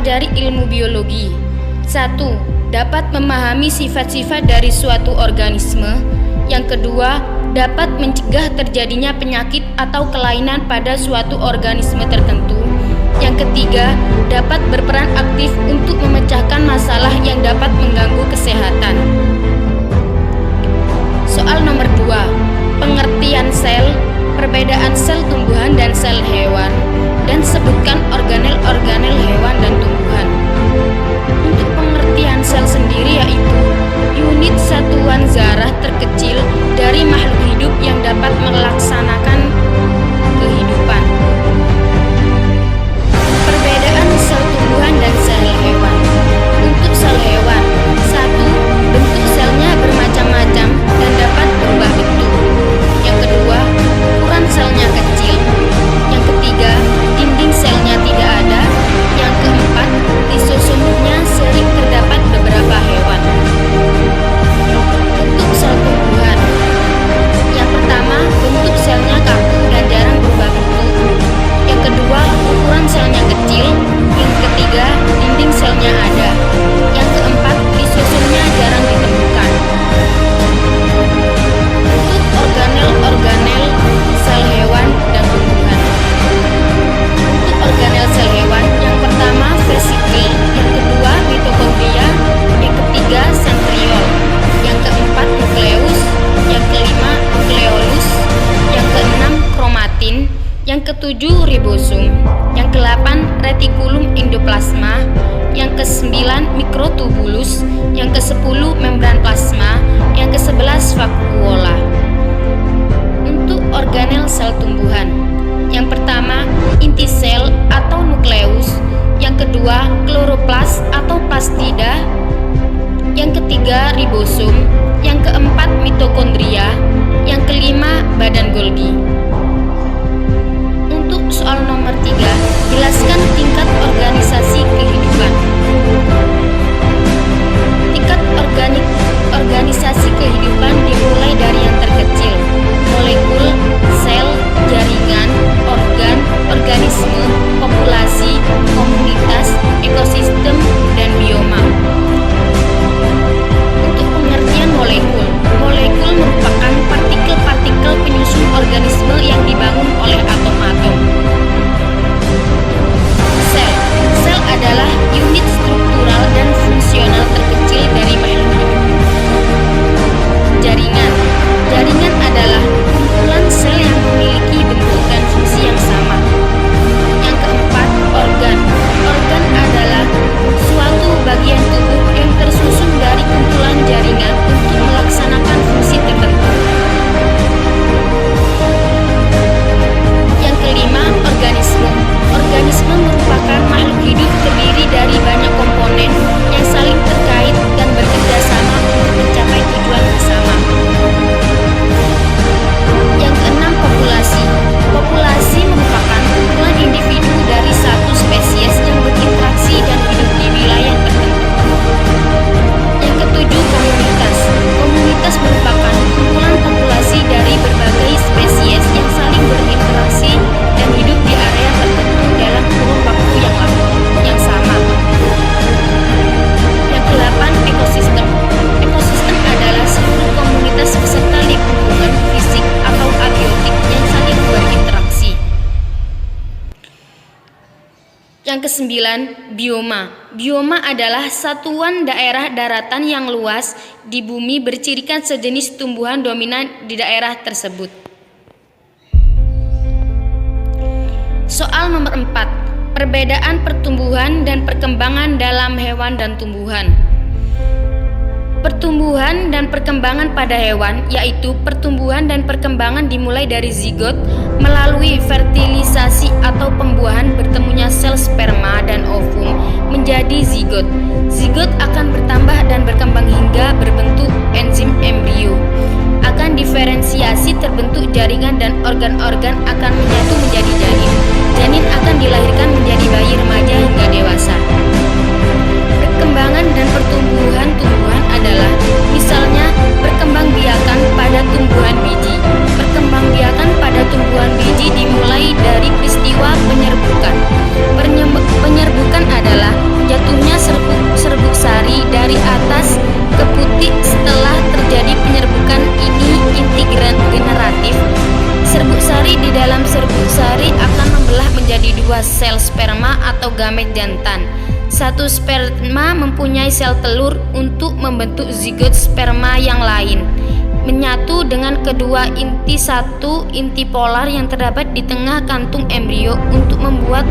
mempelajari ilmu biologi. 1. Dapat memahami sifat-sifat dari suatu organisme. Yang kedua, dapat mencegah terjadinya penyakit atau kelainan pada suatu organisme tertentu. Yang ketiga, dapat berperan aktif untuk memecahkan masalah yang dapat mengganggu kesehatan. Soal nomor 2. Pengertian sel, perbedaan sel tumbuhan dan sel hewan, dan sebutkan organel-organel hewan dan tumbuhan. Untuk pengertian sel sendiri yaitu unit satuan zarah terkecil dari makhluk hidup yang dapat melaksanakan kehidupan. Perbedaan sel tumbuhan dan sel hewan. Untuk sel hewan, 1. Bentuk selnya bermacam-macam dan dapat berubah bentuk. Yang kedua, ukuran selnya kecil. Yang ketiga, dinding selnya tidak ada. Yang keempat, lisosomnya sering terdapat beberapa hewan. Untuk sel tumbuhan, yang pertama, bentuk selnya kaku dan jarang berubah bentuk. Yang kedua, ukuran selnya kecil. Yang ketiga, dinding selnya ada. Yang keempat, lisosomnya jarang ditemukan. Untuk organel-organel sel hewan dan tumbuhan. Untuk organel sel hewan, yang pertama vesikel, yang kedua mitokondria, yang ketiga sentriol, yang keempat nukleus, yang kelima nukleolus, yang keenam kromatin, yang ketujuh ribosom, yang kedelapan retikulum endoplasma, yang kesembilan mikrotubulus, yang kesepuluh membran plasma, yang kesebelas vakuola. Untuk organel sel tumbuhan, yang pertama inti sel atau nukleus, yang kedua kloroplas atau plastida, yang ketiga ribosom, yang keempat mitokondria, yang kelima badan Golgi. Untuk soal nomor 3, jelaskan tingkat organisasi kehidupan. Tingkat organisasi kehidupan dimulai dari yang terkecil, molekul, sel, jaringan, organ, organisme, populasi, komunitas, ekosistem, dan bioma. Untuk pengertian molekul, molekul merupakan partikel-partikel penyusun organisme yang dibangun oleh atom-atom. Sel, sel adalah unit struktural dan fungsional terkecil dari makhluk hidup. Jaringan, jaringan adalah kumpulan sel yang memiliki bentuk dan fungsi yang sama. Yang keempat, organ. Organ adalah suatu bagian tubuh yang tersusun dari kumpulan jaringan untuk melaksanakan fungsi tertentu. Yang kelima, organisme. Organisme merupakan makhluk hidup terdiri dari banyak komponen yang saling terkait dan bekerja sama untuk mencapai tujuan bersama. Yang keenam, populasi. Populasi merupakan kumpulan individu dari satu spesies yang berinteraksi dan hidup di wilayah tertentu. Yang ketujuh, komunitas. Komunitas merupakan kumpulan populasi dari berbagai spesies yang saling berinteraksi dan hidup di area tertentu dalam kurun waktu yang sama. Yang kedelapan, ekosistem. Ekosistem adalah seluruh komunitas beserta lingkungan fisik atau abiotik yang saling berinteraksi. Yang kesembilan, bioma. Bioma adalah satuan daerah daratan yang luas di bumi bercirikan sejenis tumbuhan dominan di daerah tersebut. Soal nomor 4. Perbedaan pertumbuhan dan perkembangan dalam hewan dan tumbuhan. Pertumbuhan dan perkembangan pada hewan, yaitu pertumbuhan dan perkembangan dimulai dari zigot melalui fertilisasi atau pembuahan bertemunya sel sperma dan ovum menjadi zigot. Zigot akan bertambah dan berkembang hingga berbentuk enzim embrio. Akan diferensiasi terbentuk jaringan dan organ-organ akan menyatu menjadi janin. Janin akan dilahirkan menjadi bayi remaja hingga dewasa. Perkembangan dan pertumbuhan tumbuhan adalah misalnya perkembangbiakan pada tumbuhan biji. Perkembangbiakan pada tumbuhan biji dimulai dari peristiwa penyerbukan. Penyerbukan adalah berupa sel sperma atau gamet jantan. Satu sperma mempunyai sel telur untuk membentuk zigot sperma yang lain, menyatu dengan kedua inti satu inti polar yang terdapat di tengah kantung embrio untuk membuat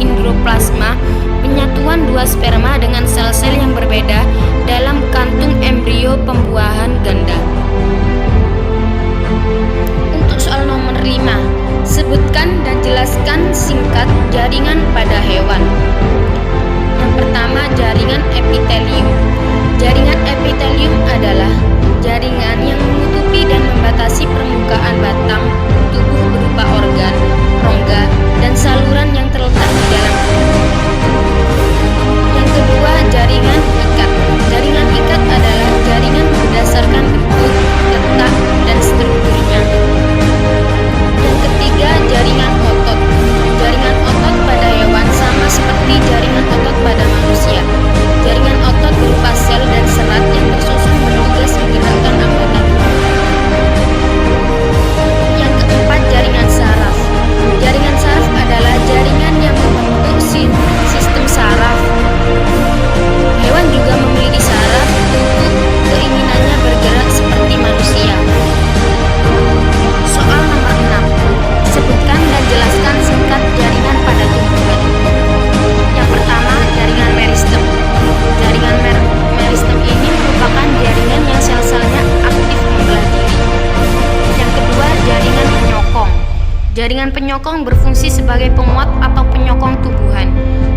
endoplasma. Penyatuan dua sperma dengan sel-sel yang berbeda dalam kantung embrio pembuahan ganda. Untuk soal nomor 5, sebutkan dan jelaskan singkat jaringan pada hewan. Yang pertama, jaringan epitelium. Jaringan epitelium adalah jaringan yang menutupi dan membatasi permukaan batang tubuh berupa organ, rongga, dan saluran yang terletak di dalam tubuh. Yang kedua, jaringan ikat. Jaringan ikat adalah jaringan berdasarkan bentuk, letak, dan strukturnya. Yang ketiga, jaringan otot. Jaringan otot pada hewan sama seperti jaringan otot pada manusia. Jaringan otot berupa sel dan serat yang bersusun bertugas menggerakkan anggota tubuh. Yang keempat, jaringan saraf. Jaringan saraf adalah jaringan yang membentuk sistem saraf. Hewan juga memiliki saraf untuk keinginannya bergerak seperti manusia. Soal nomor 6. Sebutkan dan jelaskan singkat jaringan pada tumbuhan. Yang pertama, jaringan meristem. Jaringan meristem ini merupakan jaringan yang sel-selnya aktif membelah diri. Yang kedua, jaringan penyokong. Jaringan penyokong berfungsi sebagai penguat atau penyokong tumbuhan.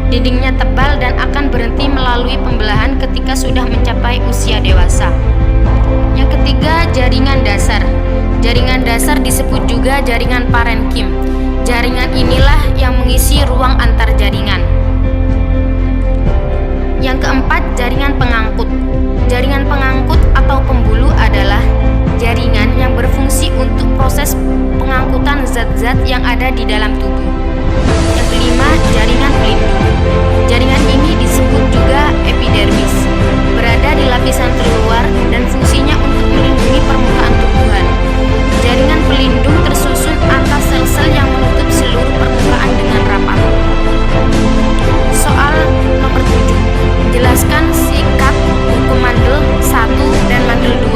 Dindingnya tebal dan akan berhenti melalui pembelahan ketika sudah mencapai usia dewasa. Yang ketiga, jaringan dasar. Jaringan dasar disebut juga jaringan parenkim. Jaringan inilah yang mengisi ruang antar jaringan. Yang keempat, jaringan pengangkut. Jaringan pengangkut atau pembuluh adalah jaringan yang berfungsi untuk proses pengangkutan zat-zat yang ada di dalam tubuh. Yang kelima, jaringan pelindung. Jaringan ini disebut juga epidermis, berada di lapisan terluar dan fungsinya untuk melindungi permukaan tumbuhan. Jaringan pelindung tersusun atas sel-sel yang menutup seluruh permukaan dengan rapat. Soal nomor 7. Jelaskan singkat hukum Mandel 1 dan Mandel 2.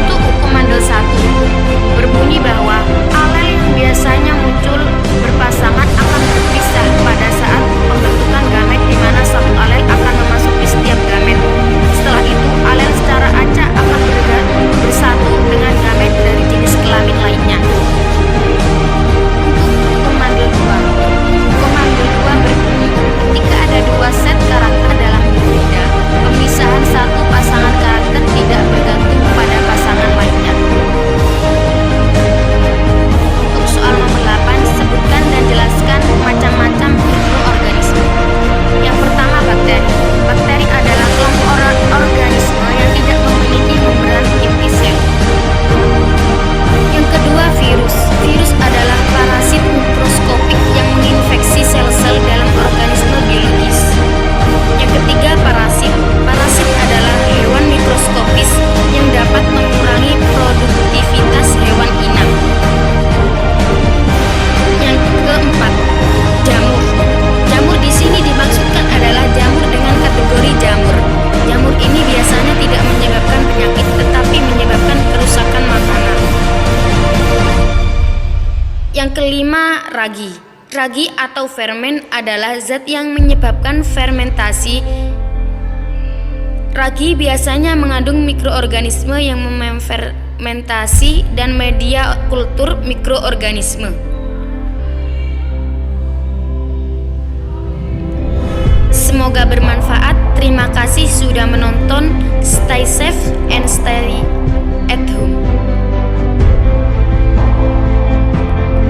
Untuk hukum Mandel 1 berbunyi bahwa alel yang biasanya muncul berpasangan akan berpisah pada saat pembentukan gamet, di mana satu alel akan memasuki setiap gamet. Setelah itu, alel secara acak akan bersatu dengan gamet dari jenis kelamin lainnya. Untuk hukum Mandel 2. Hukum Mandel 2 berbunyi, ketika ada dua set karakter dalam hibrida, pemisahan satu pasangan karakter tidak bergantung pada pasangan lainnya. Untuk soal nomor 8, sebutkan dan jelaskan macam-macam mikroorganisme. Yang pertama, bakteri. Bakteri adalah kelompok organisme yang tidak memiliki membran inti sel. Yang kedua, virus. Virus adalah parasit mikroskopik yang menginfeksi sel-sel dalam organisme biologis. Yang ketiga, parasit. Parasit adalah hewan mikroskopis yang dapat mengurangi produktivitas hewan inang. Yang keempat, jamur. Jamur di sini dimaksudkan adalah jamur dengan kategori jamur. Jamur ini biasanya tidak menyebabkan penyakit tetapi menyebabkan kerusakan makanan. Yang kelima, ragi. Ragi atau fermen adalah zat yang menyebabkan fermentasi. Ragi biasanya mengandung mikroorganisme yang mefermentasi dan media kultur mikroorganisme. Semoga bermanfaat. Terima kasih sudah menonton. Stay safe and stay